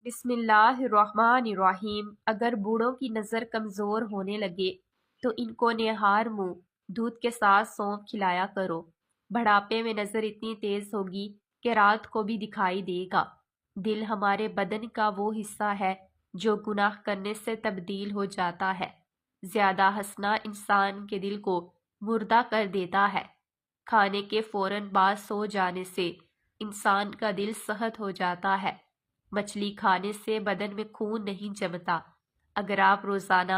بسم اللہ الرحمن الرحیم۔ اگر بوڑھوں کی نظر کمزور ہونے لگے تو ان کو نہار منہ دودھ کے ساتھ سونف کھلایا کرو۔ بڑھاپے میں نظر اتنی تیز ہوگی کہ رات کو بھی دکھائی دے گا۔ دل ہمارے بدن کا وہ حصہ ہے جو گناہ کرنے سے تبدیل ہو جاتا ہے۔ زیادہ ہنسنا انسان کے دل کو مردہ کر دیتا ہے۔ کھانے کے فوراً بعد سو جانے سے انسان کا دل سخت ہو جاتا ہے۔ مچھلی کھانے سے بدن میں خون نہیں جمتا۔ اگر آپ روزانہ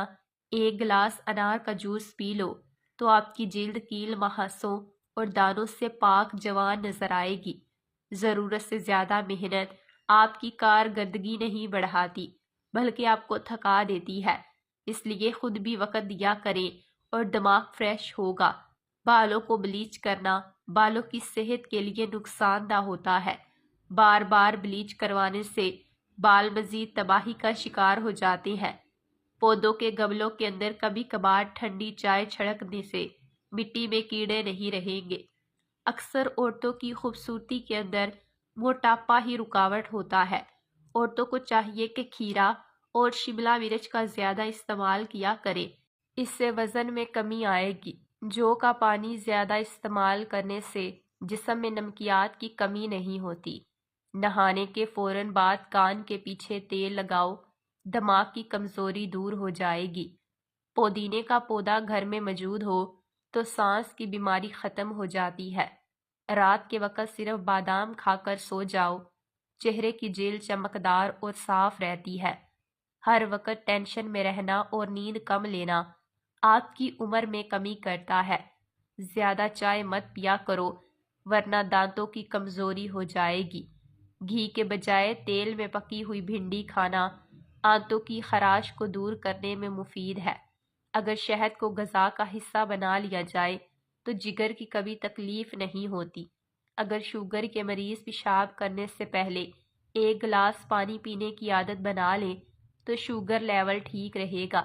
1 گلاس انار کا جوس پی لو تو آپ کی جلد کیل مہاسوں اور دانوں سے پاک جوان نظر آئے گی۔ ضرورت سے زیادہ محنت آپ کی کارکردگی نہیں بڑھاتی بلکہ آپ کو تھکا دیتی ہے۔ اس لیے خود بھی وقت دیا کریں اور دماغ فریش ہوگا۔ بالوں کو بلیچ کرنا بالوں کی صحت کے لیے نقصان دہ ہوتا ہے۔ بار بار بلیچ کروانے سے بال مزید تباہی کا شکار ہو جاتے ہیں۔ پودوں کے گملوں کے اندر کبھی کبھار ٹھنڈی چائے چھڑکنے سے مٹی میں کیڑے نہیں رہیں گے۔ اکثر عورتوں کی خوبصورتی کے اندر موٹاپا ہی رکاوٹ ہوتا ہے۔ عورتوں کو چاہیے کہ کھیرا اور شملہ مرچ کا زیادہ استعمال کیا کریں۔ اس سے وزن میں کمی آئے گی۔ جو کا پانی زیادہ استعمال کرنے سے جسم میں نمکیات کی کمی نہیں ہوتی۔ نہانے کے فوراً بعد کان کے پیچھے تیل لگاؤ، دماغ کی کمزوری دور ہو جائے گی۔ پودینے کا پودا گھر میں موجود ہو تو سانس کی بیماری ختم ہو جاتی ہے۔ رات کے وقت صرف بادام کھا کر سو جاؤ، چہرے کی جلد چمکدار اور صاف رہتی ہے۔ ہر وقت ٹینشن میں رہنا اور نیند کم لینا آپ کی عمر میں کمی کرتا ہے۔ زیادہ چائے مت پیا کرو ورنہ دانتوں کی کمزوری ہو جائے گی۔ گھی کے بجائے تیل میں پکی ہوئی بھنڈی کھانا آنتوں کی خراش کو دور کرنے میں مفید ہے۔ اگر شہد کو غذا کا حصہ بنا لیا جائے تو جگر کی کبھی تکلیف نہیں ہوتی۔ اگر شوگر کے مریض پیشاب کرنے سے پہلے 1 گلاس پانی پینے کی عادت بنا لیں تو شوگر لیول ٹھیک رہے گا۔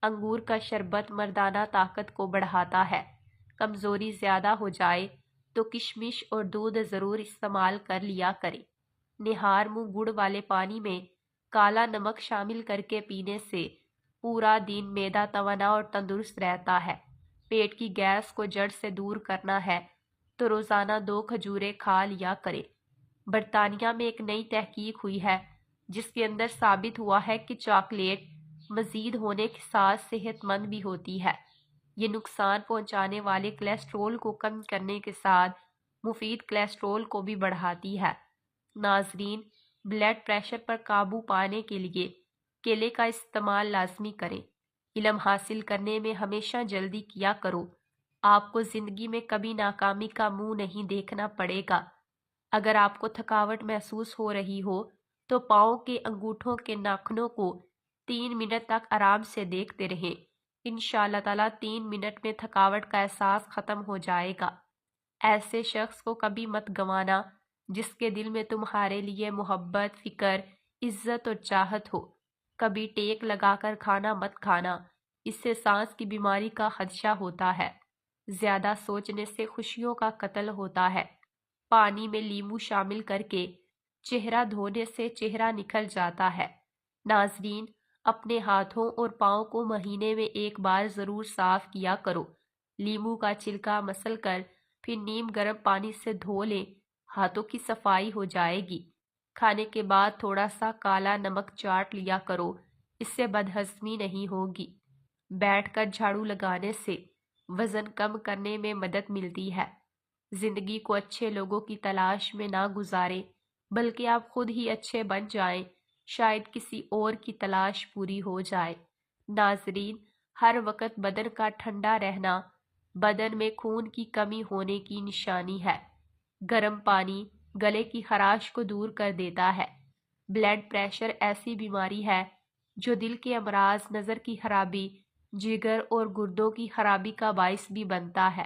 انگور کا شربت مردانہ طاقت کو بڑھاتا ہے۔ کمزوری زیادہ ہو جائے تو کشمش اور دودھ ضرور استعمال کر لیا کریں۔ نہار منہ گڑ والے پانی میں کالا نمک شامل کر کے پینے سے پورا دن معدہ توانا اور تندرست رہتا ہے۔ پیٹ کی گیس کو جڑ سے دور کرنا ہے تو روزانہ 2 کھجوریں کھا لیا کریں۔ برطانیہ میں ایک نئی تحقیق ہوئی ہے جس کے اندر ثابت ہوا ہے کہ چاکلیٹ مزید ہونے کے ساتھ صحت مند بھی ہوتی ہے۔ یہ نقصان پہنچانے والے کولیسٹرول کو کم کرنے کے ساتھ مفید کولیسٹرول کو بھی بڑھاتی ہے۔ ناظرین، بلڈ پریشر پر قابو پانے کے لیے کیلے کا استعمال لازمی کریں۔ علم حاصل کرنے میں ہمیشہ جلدی کیا کرو۔ آپ کو زندگی میں کبھی ناکامی کا منہ نہیں دیکھنا پڑے گا۔ اگر آپ کو تھکاوٹ محسوس ہو رہی ہو تو پاؤں کے انگوٹھوں کے ناخنوں کو 3 منٹ تک آرام سے دیکھتے رہیں۔ انشاءاللہ تعالیٰ 3 منٹ میں تھکاوٹ کا احساس ختم ہو جائے گا۔ ایسے شخص کو کبھی مت گنوانا جس کے دل میں تمہارے لیے محبت، فکر، عزت اور چاہت ہو۔ کبھی ٹیک لگا کر کھانا مت کھانا، اس سے سانس کی بیماری کا خدشہ ہوتا ہے۔ زیادہ سوچنے سے خوشیوں کا قتل ہوتا ہے۔ پانی میں لیموں شامل کر کے چہرہ دھونے سے چہرہ نکھر جاتا ہے۔ ناظرین، اپنے ہاتھوں اور پاؤں کو مہینے میں 1 بار ضرور صاف کیا کرو۔ لیموں کا چھلکا مسل کر پھر نیم گرم پانی سے دھو لیں، ہاتھوں کی صفائی ہو جائے گی۔ کھانے کے بعد تھوڑا سا کالا نمک چاٹ لیا کرو، اس سے بدہضمی نہیں ہوگی۔ بیٹھ کر جھاڑو لگانے سے وزن کم کرنے میں مدد ملتی ہے۔ زندگی کو اچھے لوگوں کی تلاش میں نہ گزاریں بلکہ آپ خود ہی اچھے بن جائیں، شاید کسی اور کی تلاش پوری ہو جائے۔ ناظرین، ہر وقت بدن کا ٹھنڈا رہنا بدن میں خون کی کمی ہونے کی نشانی ہے۔ گرم پانی گلے کی خراش کو دور کر دیتا ہے۔ بلڈ پریشر ایسی بیماری ہے جو دل کے امراض، نظر کی خرابی، جگر اور گردوں کی خرابی کا باعث بھی بنتا ہے۔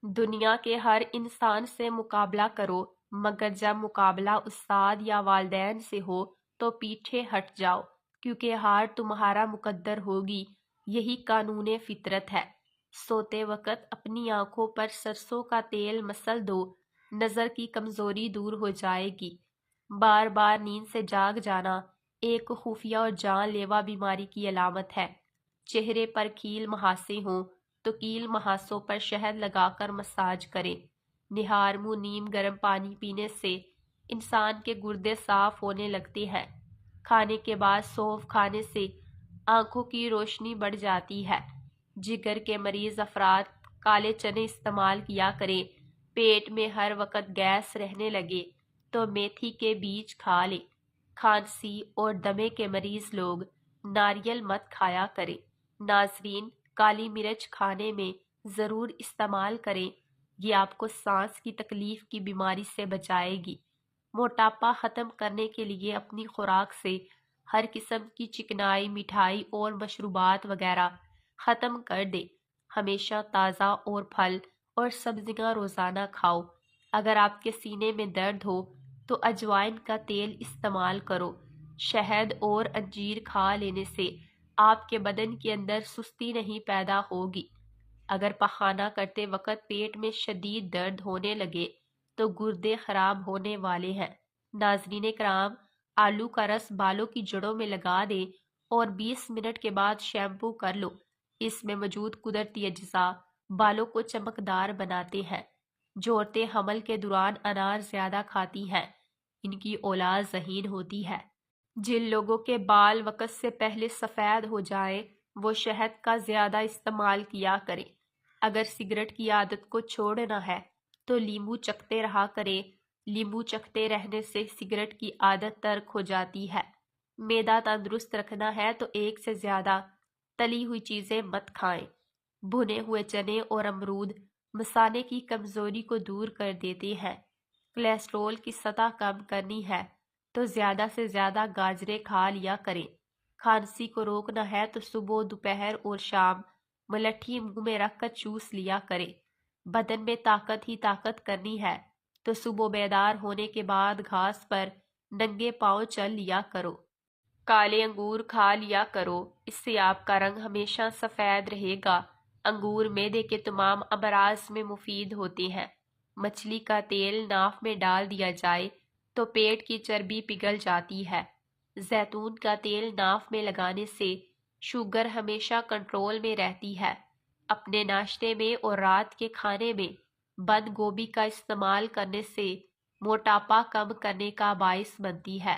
دنیا کے ہر انسان سے مقابلہ کرو مگر جب مقابلہ استاد یا والدین سے ہو تو پیچھے ہٹ جاؤ، کیونکہ ہار تمہارا مقدر ہوگی۔ یہی قانون فطرت ہے۔ سوتے وقت اپنی آنکھوں پر سرسوں کا تیل مسل دو، نظر کی کمزوری دور ہو جائے گی۔ بار بار نیند سے جاگ جانا ایک خفیہ اور جان لیوا بیماری کی علامت ہے۔ چہرے پر کیل مہاسے ہوں تو کیل مہاسوں پر شہد لگا کر مساج کریں۔ نہار منہ نیم گرم پانی پینے سے انسان کے گردے صاف ہونے لگتے ہیں۔ کھانے کے بعد سونف کھانے سے آنکھوں کی روشنی بڑھ جاتی ہے۔ جگر کے مریض افراد کالے چنے استعمال کیا کریں۔ پیٹ میں ہر وقت گیس رہنے لگے تو میتھی کے بیج کھا لیں۔ کھانسی اور دمے کے مریض لوگ ناریل مت کھایا کریں۔ ناظرین، کالی مرچ کھانے میں ضرور استعمال کریں، یہ آپ کو سانس کی تکلیف کی بیماری سے بچائے گی۔ موٹاپا ختم کرنے کے لیے اپنی خوراک سے ہر قسم کی چکنائی، مٹھائی اور مشروبات وغیرہ ختم کر دیں۔ ہمیشہ تازہ اور پھل اور سبزیاں روزانہ کھاؤ۔ اگر آپ کے سینے میں درد ہو تو اجوائن کا تیل استعمال کرو۔ شہد اور انجیر کھا لینے سے آپ کے بدن کے اندر سستی نہیں پیدا ہوگی۔ اگر پخانہ کرتے وقت پیٹ میں شدید درد ہونے لگے تو گردے خراب ہونے والے ہیں۔ ناظرین کرام، آلو کا رس بالوں کی جڑوں میں لگا دیں اور 20 منٹ کے بعد شیمپو کر لو۔ اس میں موجود قدرتی اجزاء بالوں کو چمکدار بناتے ہیں۔ جو عورتیں حمل کے دوران انار زیادہ کھاتی ہیں، ان کی اولاد ذہین ہوتی ہے۔ جن لوگوں کے بال وقت سے پہلے سفید ہو جائیں وہ شہد کا زیادہ استعمال کیا کریں۔ اگر سگریٹ کی عادت کو چھوڑنا ہے تو لیمو چکھتے رہا کریں۔ لیمو چکھتے رہنے سے سگریٹ کی عادت ترک ہو جاتی ہے۔ معدہ تندرست رکھنا ہے تو ایک سے زیادہ تلی ہوئی چیزیں مت کھائیں۔ بھنے ہوئے چنے اور امرود مثانے کی کمزوری کو دور کر دیتے ہیں۔ کولیسٹرول کی سطح کم کرنی ہے تو زیادہ سے زیادہ گاجریں کھا لیا کریں۔ کھانسی کو روکنا ہے تو صبح، دوپہر اور شام ملٹھی منہ میں رکھ کر چوس لیا کریں۔ بدن میں طاقت ہی طاقت کرنی ہے تو صبح بیدار ہونے کے بعد گھاس پر ننگے پاؤں چل لیا کرو۔ کالے انگور کھا لیا کرو، اس سے آپ کا رنگ ہمیشہ سفید رہے گا۔ انگور معدے کے تمام امراض میں مفید ہوتے ہیں۔ مچھلی کا تیل ناف میں ڈال دیا جائے تو پیٹ کی چربی پگھل جاتی ہے۔ زیتون کا تیل ناف میں لگانے سے شوگر ہمیشہ کنٹرول میں رہتی ہے۔ اپنے ناشتے میں اور رات کے کھانے میں بند گوبھی کا استعمال کرنے سے موٹاپا کم کرنے کا باعث بنتی ہے۔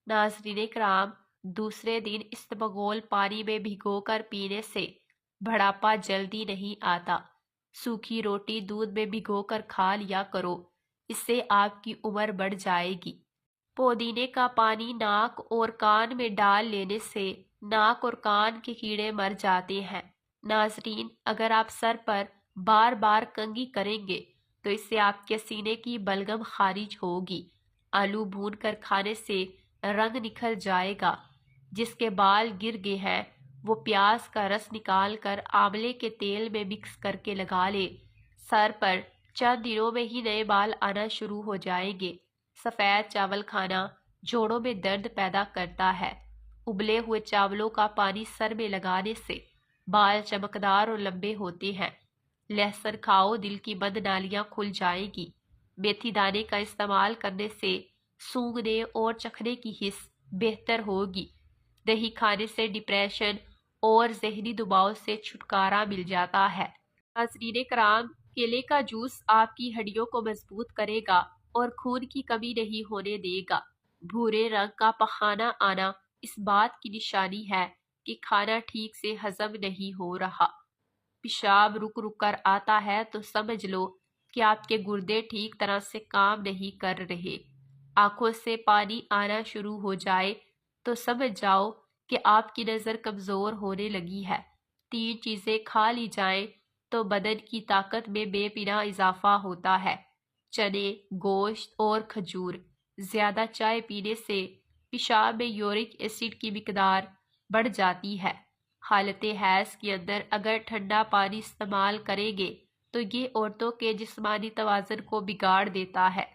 ناظرین کرام، دوسرے دن اسبغول پانی میں بھگو کر پینے سے بڑھاپا جلدی نہیں آتا۔ سوکھی روٹی دودھ میں بھگو کر کھا لیا کرو، اس سے آپ کی عمر بڑھ جائے گی۔ پودینے کا پانی ناک اور کان میں ڈال لینے سے ناک اور کان کے کیڑے مر جاتے ہیں۔ ناظرین، اگر آپ سر پر بار بار کنگھی کریں گے تو اس سے آپ کے سینے کی بلغم خارج ہوگی۔ آلو بھون کر کھانے سے رنگ نکھر جائے گا۔ جس کے بال گر گئے ہیں وہ پیاز کا رس نکال کر آملے کے تیل میں مکس کر کے لگا لے۔ سر پر چند دنوں میں ہی نئے بال آنا شروع ہو جائیں گے۔ سفید چاول کھانا جوڑوں میں درد پیدا کرتا ہے۔ ابلے ہوئے چاولوں کا پانی سر میں لگانے سے بال چمکدار اور لمبے ہوتے ہیں۔ لہسن کھاؤ، دل کی بند نالیاں کھل جائیں گی۔ میتھی دانے کا استعمال کرنے سے سونگھنے اور چکھنے کی حس بہتر ہوگی۔ دہی کھانے سے ڈپریشن اور ذہنی دباؤ سے چھٹکارا مل جاتا ہے۔ ناظرین کرام، کیلے کا جوس آپ کی ہڈیوں کو مضبوط کرے گا اور خون کی کمی نہیں ہونے دے گا۔ بھورے رنگ کا پخانہ آنا اس بات کی نشانی ہے کہ کھانا ٹھیک سے ہضم نہیں ہو رہا۔ پیشاب رک رک کر آتا ہے تو سمجھ لو کہ آپ کے گردے ٹھیک طرح سے کام نہیں کر رہے۔ آنکھوں سے پانی آنا شروع ہو جائے تو سمجھ جاؤ کہ آپ کی نظر کمزور ہونے لگی ہے۔ 3 چیزیں کھا لی جائیں تو بدن کی طاقت میں بے پناہ اضافہ ہوتا ہے: چنے، گوشت اور کھجور۔ زیادہ چائے پینے سے پیشاب میں یورک ایسڈ کی مقدار بڑھ جاتی ہے۔ حالت حیض کے اندر اگر ٹھنڈا پانی استعمال کریں گے تو یہ عورتوں کے جسمانی توازن کو بگاڑ دیتا ہے۔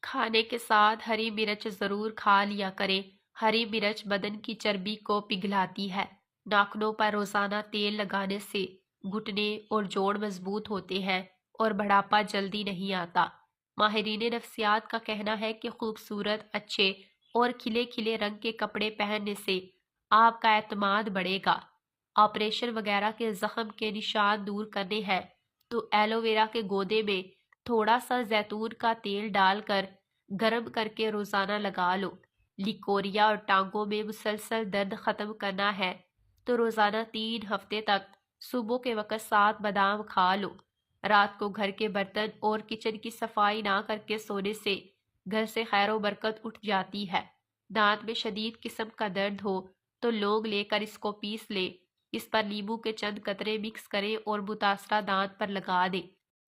کھانے کے ساتھ ہری مرچ ضرور کھا لیا کریں۔ ہری مرچ بدن کی چربی کو پگھلاتی ہے۔ ناخنوں پر روزانہ تیل لگانے سے گھٹنے اور جوڑ مضبوط ہوتے ہیں اور بڑھاپا جلدی نہیں آتا۔ ماہرین نفسیات کا کہنا ہے کہ خوبصورت، اچھے اور کھلے کھلے رنگ کے کپڑے پہننے سے آپ کا اعتماد بڑھے گا۔ آپریشن وغیرہ کے زخم کے نشان دور کرنے ہیں تو ایلو ویرا کے گودے میں تھوڑا سا زیتون کا تیل ڈال کر گرم کر کے روزانہ لگا لو۔ لیکوریا اور ٹانگوں میں مسلسل درد ختم کرنا ہے تو روزانہ 3 ہفتے تک صبح کے وقت 7 بادام کھا لو۔ رات کو گھر کے برتن اور کچن کی صفائی نہ کر کے سونے سے گھر سے خیر و برکت اٹھ جاتی ہے۔ دانت میں شدید قسم کا درد ہو تو لونگ لے کر اس کو پیس لے، اس پر لیموں کے چند قطرے مکس کریں اور متاثرہ دانت پر لگا دیں۔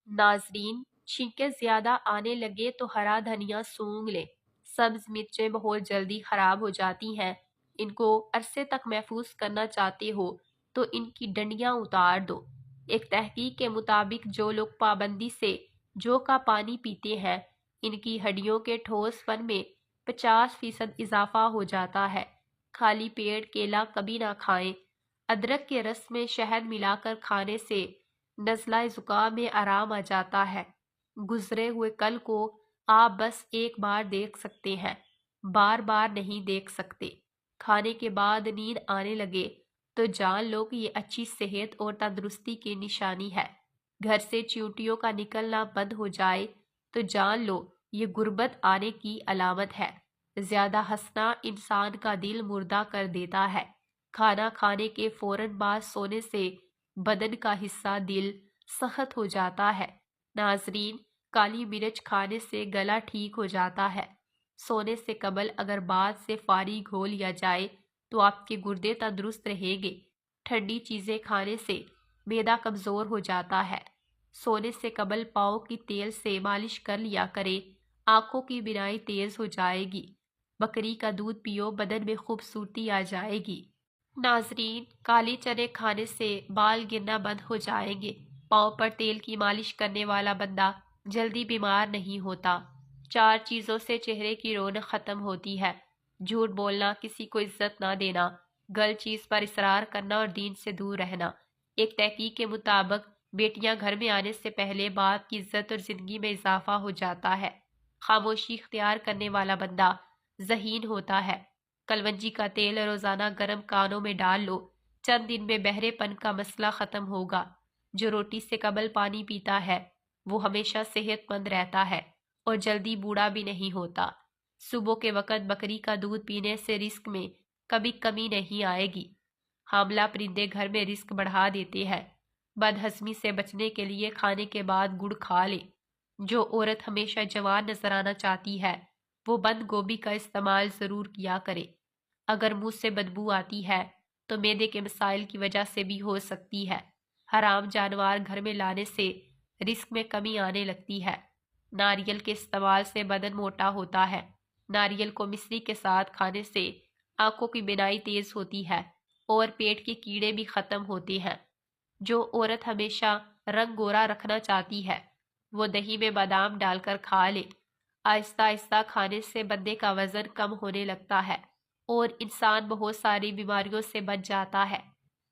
ناظرین، چھینکیں زیادہ آنے لگے تو ہرا دھنیا سونگھ لیں۔ سبز مرچیں بہت جلدی خراب ہو جاتی ہیں، ان کو عرصے تک محفوظ کرنا چاہتے ہو تو ان کی ڈنڈیاں اتار دو۔ ایک تحقیق کے مطابق جو لوگ پابندی سے جو کا پانی پیتے ہیں ان کی ہڈیوں کے ٹھوس پن میں 50% اضافہ ہو جاتا ہے۔ خالی پیٹ کیلا کبھی نہ کھائیں۔ ادرک کے رس میں شہد ملا کر کھانے سے نزلہ زکام میں آرام آ جاتا ہے۔ گزرے ہوئے کل کو آپ بس ایک بار دیکھ سکتے ہیں، بار بار نہیں دیکھ سکتے۔ کھانے کے بعد نیند آنے لگے تو جان لو کہ یہ اچھی صحت اور تندرستی کی نشانی ہے۔ گھر سے چیونٹیوں کا نکلنا بند ہو جائے تو جان لو یہ غربت آنے کی علامت ہے۔ زیادہ ہنسنا انسان کا دل مردہ کر دیتا ہے۔ کھانا کھانے کے فوراً بعد سونے سے بدن کا حصہ دل سخت ہو جاتا ہے۔ ناظرین، کالی مرچ کھانے سے گلا ٹھیک ہو جاتا ہے۔ سونے سے قبل اگر بعد سے فارغ ہو لیا جائے تو آپ کے گردے تندرست رہیں گے۔ ٹھنڈی چیزیں کھانے سے معدہ کمزور ہو جاتا ہے۔ سونے سے قبل پاؤں کی تیل سے مالش کر لیا کریں، آنکھوں کی بینائی تیز ہو جائے گی۔ بکری کا دودھ پیو، بدن میں خوبصورتی آ جائے گی۔ ناظرین، کالے چنے کھانے سے بال گرنا بند ہو جائیں گے۔ پاؤں پر تیل کی مالش کرنے والا بندہ جلدی بیمار نہیں ہوتا۔ 4 چیزوں سے چہرے کی رونق ختم ہوتی ہے: جھوٹ بولنا، کسی کو عزت نہ دینا، غلط چیز پر اصرار کرنا اور دین سے دور رہنا۔ ایک تحقیق کے مطابق بیٹیاں گھر میں آنے سے پہلے باپ کی عزت اور زندگی میں اضافہ ہو جاتا ہے۔ خاموشی اختیار کرنے والا بندہ ذہین ہوتا ہے۔ کلونجی کا تیل روزانہ گرم کانوں میں ڈال لو، چند دن میں بہرے پن کا مسئلہ ختم ہوگا۔ جو روٹی سے قبل پانی پیتا ہے وہ ہمیشہ صحت مند رہتا ہے اور جلدی بوڑھا بھی نہیں ہوتا۔ صبح کے وقت بکری کا دودھ پینے سے رزق میں کبھی کمی نہیں آئے گی۔ حاملہ پرندے گھر میں رزق بڑھا دیتے ہیں۔ بد ہضمی سے بچنے کے لیے کھانے کے بعد گڑ کھا لے۔ جو عورت ہمیشہ جوان نظر آنا چاہتی ہے وہ بند گوبھی کا استعمال ضرور کیا کرے۔ اگر منہ سے بدبو آتی ہے تو معدے کے مسائل کی وجہ سے بھی ہو سکتی ہے۔ حرام جانور گھر میں لانے سے رزق میں کمی آنے لگتی ہے۔ ناریل کے استعمال سے بدن موٹا ہوتا ہے۔ ناریل کو مصری کے ساتھ کھانے سے آنکھوں کی بینائی تیز ہوتی ہے اور پیٹ کے کیڑے بھی ختم ہوتے ہیں۔ جو عورت ہمیشہ رنگ گورا رکھنا چاہتی ہے وہ دہی میں بادام ڈال کر کھا لے۔ آہستہ آہستہ کھانے سے بندے کا وزن کم ہونے لگتا ہے اور انسان بہت ساری بیماریوں سے بچ جاتا ہے۔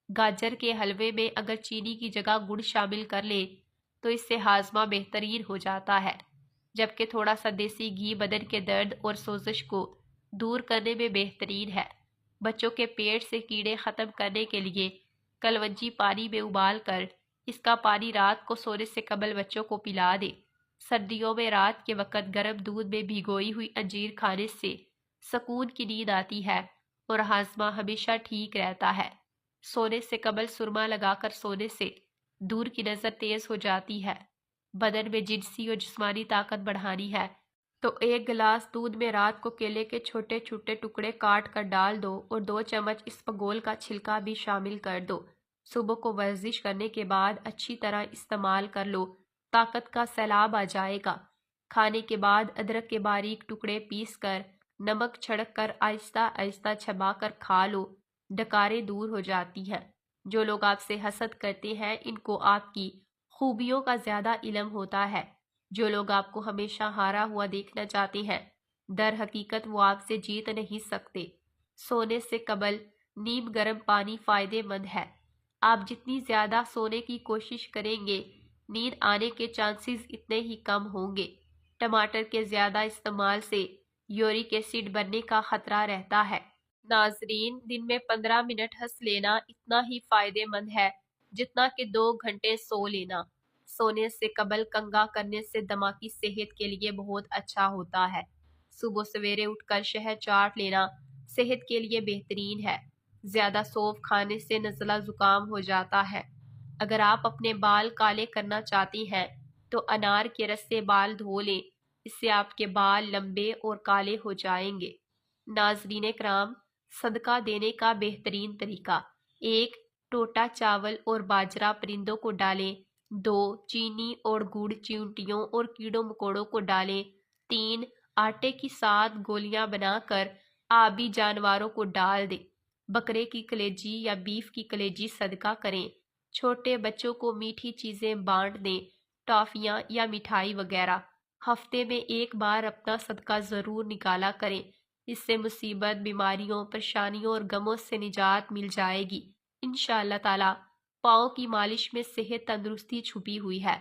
گاجر کے حلوے میں اگر چینی کی جگہ گڑ شامل کر لیں تو اس سے ہاضمہ بہترین ہو جاتا ہے، جبکہ تھوڑا سا دیسی گھی بدن کے درد اور سوزش کو دور کرنے میں بہترین ہے۔ بچوں کے پیٹ سے کیڑے ختم کرنے کے لیے کلونجی پانی میں ابال کر اس کا پانی رات کو سونے سے قبل بچوں کو پلا دے۔ سردیوں میں رات کے وقت گرم دودھ میں بھگوئی ہوئی انجیر کھانے سے سکون کی نیند آتی ہے اور ہاضمہ ہمیشہ ٹھیک رہتا ہے۔ سونے سے قبل سرما لگا کر سونے سے دور کی نظر تیز ہو جاتی ہے۔ بدن میں جنسی اور جسمانی طاقت بڑھانی ہے تو 1 گلاس دودھ میں رات کو کیلے کے چھوٹے چھوٹے ٹکڑے کاٹ کر ڈال دو اور 2 چمچ اسپغول کا چھلکا بھی شامل کر دو۔ صبح کو ورزش کرنے کے بعد اچھی طرح استعمال کر لو، طاقت کا سیلاب آ جائے گا۔ کھانے کے بعد ادرک کے باریک ٹکڑے پیس کر نمک چھڑک کر آہستہ آہستہ چبا کر کھا لو، ڈکاریں دور ہو جاتی ہیں۔ جو لوگ آپ سے حسد کرتے ہیں ان کو آپ کی خوبیوں کا زیادہ علم ہوتا ہے۔ جو لوگ آپ کو ہمیشہ ہارا ہوا دیکھنا چاہتے ہیں در حقیقت وہ آپ سے جیت نہیں سکتے۔ سونے سے قبل نیم گرم پانی فائدے مند ہے۔ آپ جتنی زیادہ سونے کی کوشش کریں گے نیند آنے کے چانسز اتنے ہی کم ہوں گے۔ ٹماٹر کے زیادہ استعمال سے یورک ایسڈ بننے کا خطرہ رہتا ہے۔ ناظرین، دن میں 15 منٹ ہنس لینا اتنا ہی فائدہ مند ہے جتنا کہ 2 گھنٹے سو لینا۔ سونے سے قبل کنگھا کرنے سے دماغی صحت کے لیے بہت اچھا ہوتا ہے۔ صبح سویرے اٹھ کر شہد چاٹ لینا صحت کے لیے بہترین ہے۔ زیادہ سونف کھانے سے نزلہ زکام ہو جاتا ہے۔ اگر آپ اپنے بال کالے کرنا چاہتی ہیں تو انار کے رس سے بال دھو لیں، اس سے آپ کے بال لمبے اور کالے ہو جائیں گے۔ ناظرین کرام، صدقہ دینے کا بہترین طریقہ: 1. ٹوٹا چاول اور باجرہ پرندوں کو ڈالیں۔ 2. چینی اور گڑ چیونٹیوں اور کیڑوں مکوڑوں کو ڈالیں۔ 3. آٹے کی 7 گولیاں بنا کر آبی جانوروں کو ڈال دیں۔ بکرے کی کلیجی یا بیف کی کلیجی صدقہ کریں۔ چھوٹے بچوں کو میٹھی چیزیں بانٹ دیں، ٹافیاں یا مٹھائی وغیرہ۔ ہفتے میں 1 بار اپنا صدقہ ضرور نکالا کریں، اس سے مصیبت، بیماریوں، پریشانیوں اور غموں سے نجات مل جائے گی انشاءاللہ تعالی۔ پاؤں کی مالش میں صحت تندرستی چھپی ہوئی ہے۔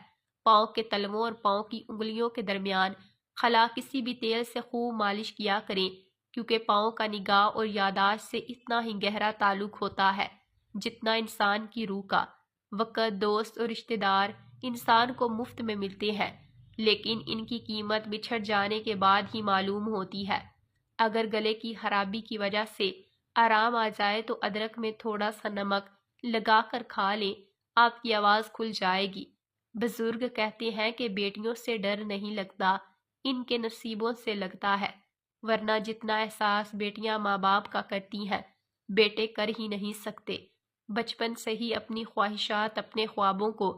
پاؤں کے تلووں اور پاؤں کی انگلیوں کے درمیان خلا کسی بھی تیل سے خوب مالش کیا کریں، کیونکہ پاؤں کا نگاہ اور یادداشت سے اتنا ہی گہرا تعلق ہوتا ہے جتنا انسان کی روح کا۔ وقت، دوست اور رشتہ دار انسان کو مفت میں ملتے ہیں، لیکن ان کی قیمت بچھڑ جانے کے بعد ہی معلوم ہوتی ہے۔ اگر گلے کی خرابی کی وجہ سے آرام آ جائے تو ادرک میں تھوڑا سا نمک لگا کر کھا لیں، آپ کی آواز کھل جائے گی۔ بزرگ کہتے ہیں کہ بیٹیوں سے ڈر نہیں لگتا، ان کے نصیبوں سے لگتا ہے، ورنہ جتنا احساس بیٹیاں ماں باپ کا کرتی ہیں بیٹے کر ہی نہیں سکتے۔ بچپن سے ہی اپنی خواہشات، اپنے خوابوں کو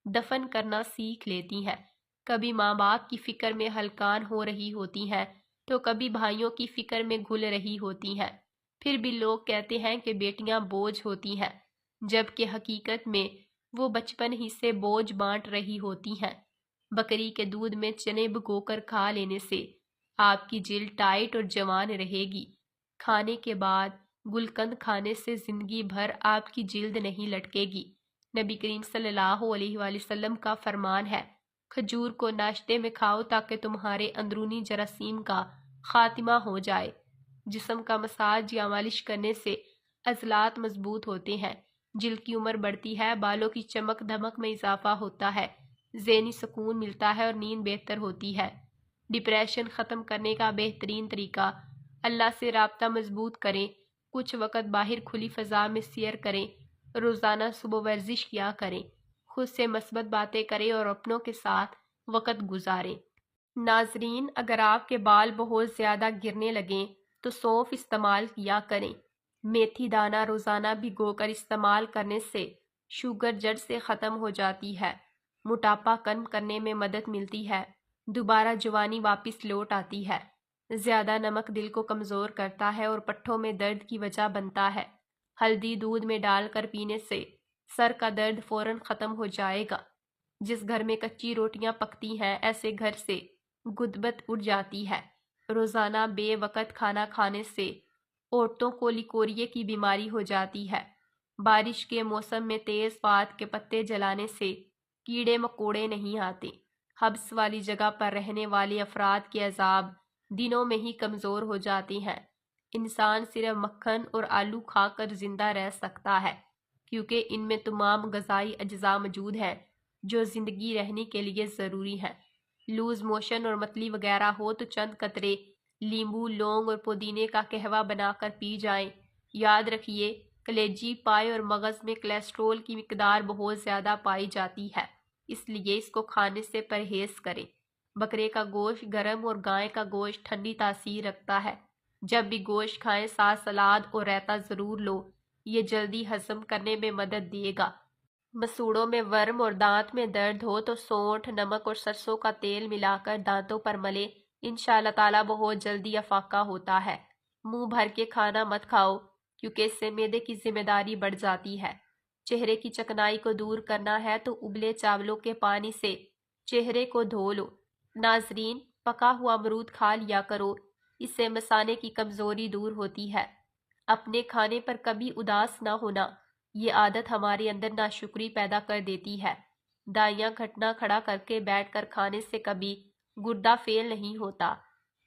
دفن کرنا سیکھ لیتی ہیں۔ کبھی ماں باپ کی فکر میں ہلکان ہو رہی ہوتی ہیں تو کبھی بھائیوں کی فکر میں گھل رہی ہوتی ہیں۔ پھر بھی لوگ کہتے ہیں کہ بیٹیاں بوجھ ہوتی ہیں، جبکہ حقیقت میں وہ بچپن ہی سے بوجھ بانٹ رہی ہوتی ہیں۔ بکری کے دودھ میں چنے بھگو کر کھا لینے سے آپ کی جلد ٹائٹ اور جوان رہے گی۔ کھانے کے بعد گلقند کھانے سے زندگی بھر آپ کی جلد نہیں لٹکے گی۔ نبی کریم صلی اللہ علیہ وآلہ وسلم کا فرمان ہے، کھجور کو ناشتے میں کھاؤ تاکہ تمہارے اندرونی جراثیم کا خاتمہ ہو جائے۔ جسم کا مساج یا مالش کرنے سے عضلات مضبوط ہوتے ہیں، جلد کی عمر بڑھتی ہے، بالوں کی چمک دمک میں اضافہ ہوتا ہے، ذہنی سکون ملتا ہے اور نیند بہتر ہوتی ہے۔ ڈپریشن ختم کرنے کا بہترین طریقہ: اللہ سے رابطہ مضبوط کریں، کچھ وقت باہر کھلی فضا میں سیر کریں، روزانہ صبح ورزش کیا کریں، خود سے مثبت باتیں کریں اور اپنوں کے ساتھ وقت گزاریں۔ ناظرین، اگر آپ کے بال بہت زیادہ گرنے لگیں تو سونف استعمال کیا کریں۔ میتھی دانہ روزانہ بھگو کر استعمال کرنے سے شوگر جڑ سے ختم ہو جاتی ہے، موٹاپا کم کرنے میں مدد ملتی ہے، دوبارہ جوانی واپس لوٹ آتی ہے۔ زیادہ نمک دل کو کمزور کرتا ہے اور پٹھوں میں درد کی وجہ بنتا ہے۔ ہلدی دودھ میں ڈال کر پینے سے سر کا درد فوراً ختم ہو جائے گا۔ جس گھر میں کچی روٹیاں پکتی ہیں، ایسے گھر سے غدبت اٹھ جاتی ہے۔ روزانہ بے وقت کھانا کھانے سے عورتوں کو لیکوریے کی بیماری ہو جاتی ہے۔ بارش کے موسم میں تیز پات کے پتے جلانے سے کیڑے مکوڑے نہیں آتے۔ حبس والی جگہ پر رہنے والے افراد کے اعصاب دنوں میں ہی کمزور ہو جاتے ہیں۔ انسان صرف مکھن اور آلو کھا کر زندہ رہ سکتا ہے، کیونکہ ان میں تمام غذائی اجزاء موجود ہیں جو زندگی رہنے کے لیے ضروری ہیں۔ لوز موشن اور متلی وغیرہ ہو تو چند قطرے لیمبو، لونگ اور پودینے کا قہوہ بنا کر پی جائیں۔ یاد رکھیے، کلیجی، پائے اور مغز میں کولیسٹرول کی مقدار بہت زیادہ پائی جاتی ہے، اس لیے اس کو کھانے سے پرہیز کریں۔ بکرے کا گوشت گرم اور گائے کا گوشت ٹھنڈی تاثیر رکھتا ہے۔ جب بھی گوشت کھائیں ساتھ سلاد اور رائتا ضرور لو، یہ جلدی ہضم کرنے میں مدد دے گا۔ مسوڑوں میں ورم اور دانت میں درد ہو تو سونٹھ، نمک اور سرسوں کا تیل ملا کر دانتوں پر ملیں، انشاءاللہ تعالی بہت جلدی افاقہ ہوتا ہے۔ منہ بھر کے کھانا مت کھاؤ، کیونکہ اس سے معدے کی ذمہ داری بڑھ جاتی ہے۔ چہرے کی چکنائی کو دور کرنا ہے تو ابلے چاولوں کے پانی سے چہرے کو دھو لو۔ ناظرین، پکا ہوا امرود کھا لیا کرو، اس سے مثانے کی کمزوری دور ہوتی ہے۔ اپنے کھانے پر کبھی اداس نہ ہونا، یہ عادت ہمارے اندر ناشکری پیدا کر دیتی ہے۔ دائیاں گھٹنا کھڑا کر کے بیٹھ کر کھانے سے کبھی گردہ فیل نہیں ہوتا۔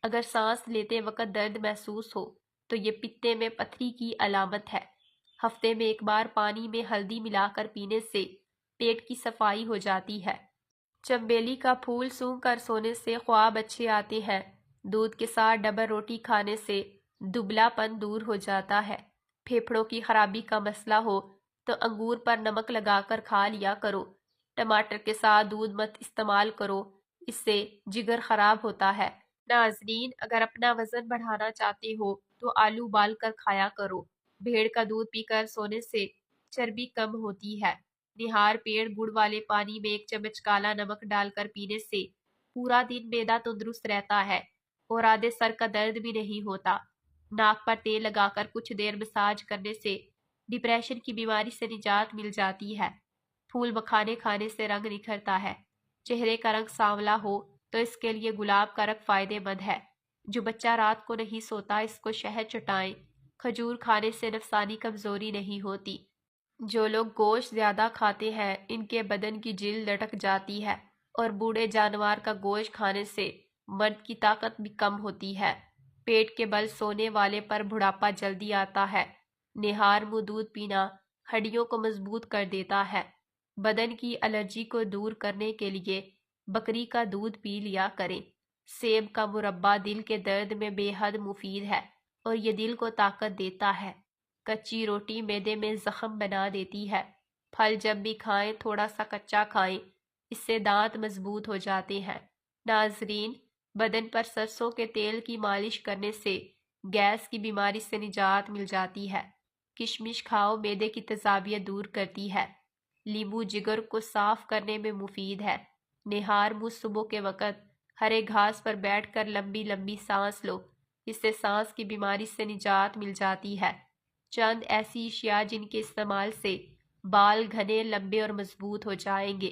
اگر سانس لیتے وقت درد محسوس ہو تو یہ پتے میں پتھری کی علامت ہے۔ ہفتے میں ایک بار پانی میں ہلدی ملا کر پینے سے پیٹ کی صفائی ہو جاتی ہے۔ چنبیلی کا پھول سونگھ کر سونے سے خواب اچھے آتے ہیں۔ دودھ کے ساتھ ڈبل روٹی کھانے سے دبلا پن دور ہو جاتا ہے۔ پھیپھڑوں کی خرابی کا مسئلہ ہو تو انگور پر نمک لگا کر کھا لیا کرو۔ ٹماٹر کے ساتھ دودھ مت استعمال کرو، اس سے جگر خراب ہوتا ہے۔ ناظرین، اگر اپنا وزن بڑھانا چاہتے ہو تو آلو ابال کر کھایا کرو۔ بھیڑ کا دودھ پی کر سونے سے چربی کم ہوتی ہے۔ نہار پیڑ گڑ والے پانی میں 1 چمچ کالا نمک ڈال کر پینے سے پورا دن معدہ تندرست رہتا ہے اور آدھے سر کا درد بھی نہیں ہوتا۔ ناک پر تیل لگا کر کچھ دیر مساج کرنے سے ڈپریشن کی بیماری سے نجات مل جاتی ہے۔ پھول مکھانے کھانے سے رنگ نکھرتا ہے۔ چہرے کا رنگ سانولا ہو تو اس کے لیے گلاب کا رنگ فائدہ مند ہے۔ جو بچہ رات کو نہیں سوتا اس کو شہد چٹائیں۔ کھجور کھانے سے نفسانی کمزوری نہیں ہوتی۔ جو لوگ گوشت زیادہ کھاتے ہیں ان کے بدن کی جلد لٹک جاتی ہے اور بوڑھے جانور کا گوشت کھانے سے مرد کی طاقت بھی کم ہوتی ہے۔ پیٹ کے بل سونے والے پر بڑھاپا جلدی آتا ہے۔ نہار منہ دودھ پینا ہڈیوں کو مضبوط کر دیتا ہے۔ بدن کی الرجی کو دور کرنے کے لیے بکری کا دودھ پی لیا کریں۔ سیب کا مربا دل کے درد میں بے حد مفید ہے اور یہ دل کو طاقت دیتا ہے۔ کچی روٹی معدے میں زخم بنا دیتی ہے۔ پھل جب بھی کھائیں تھوڑا سا کچا کھائیں، اس سے دانت مضبوط ہو جاتے ہیں۔ ناظرین، بدن پر سرسوں کے تیل کی مالش کرنے سے گیس کی بیماری سے نجات مل جاتی ہے۔ کشمش کھاؤ، معدے کی تیزابیت دور کرتی ہے۔ لیمو جگر کو صاف کرنے میں مفید ہے۔ نہار منہ صبح کے وقت ہرے گھاس پر بیٹھ کر لمبی لمبی سانس لو، اس سے سانس کی بیماری سے نجات مل جاتی ہے۔ چند ایسی اشیاء جن کے استعمال سے بال گھنے، لمبے اور مضبوط ہو جائیں گے: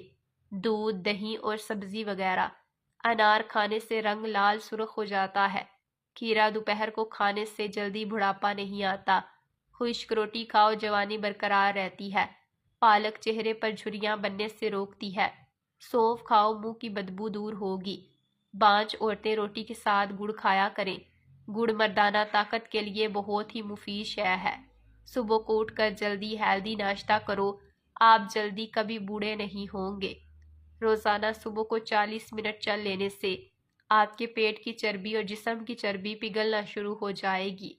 دودھ، دہی اور سبزی وغیرہ۔ انار کھانے سے رنگ لال سرخ ہو جاتا ہے۔ کھیرا دوپہر کو کھانے سے جلدی بڑھاپا نہیں آتا۔ خشک روٹی کھاؤ، جوانی برقرار رہتی ہے۔ پالک چہرے پر جھریاں بننے سے روکتی ہے۔ سونف کھاؤ، منہ کی بدبو دور ہوگی۔ بانج عورتیں روٹی کے ساتھ گڑ کھایا کریں۔ گڑ مردانہ طاقت کے لیے بہت ہی مفید شے ہے۔ صبح کو اٹھ کر جلدی ہیلدی ناشتہ کرو، آپ جلدی کبھی بوڑھے نہیں ہوں گے۔ روزانہ صبح کو 40 منٹ چل لینے سے آپ کے پیٹ کی چربی اور جسم کی چربی پگھلنا شروع ہو جائے گی۔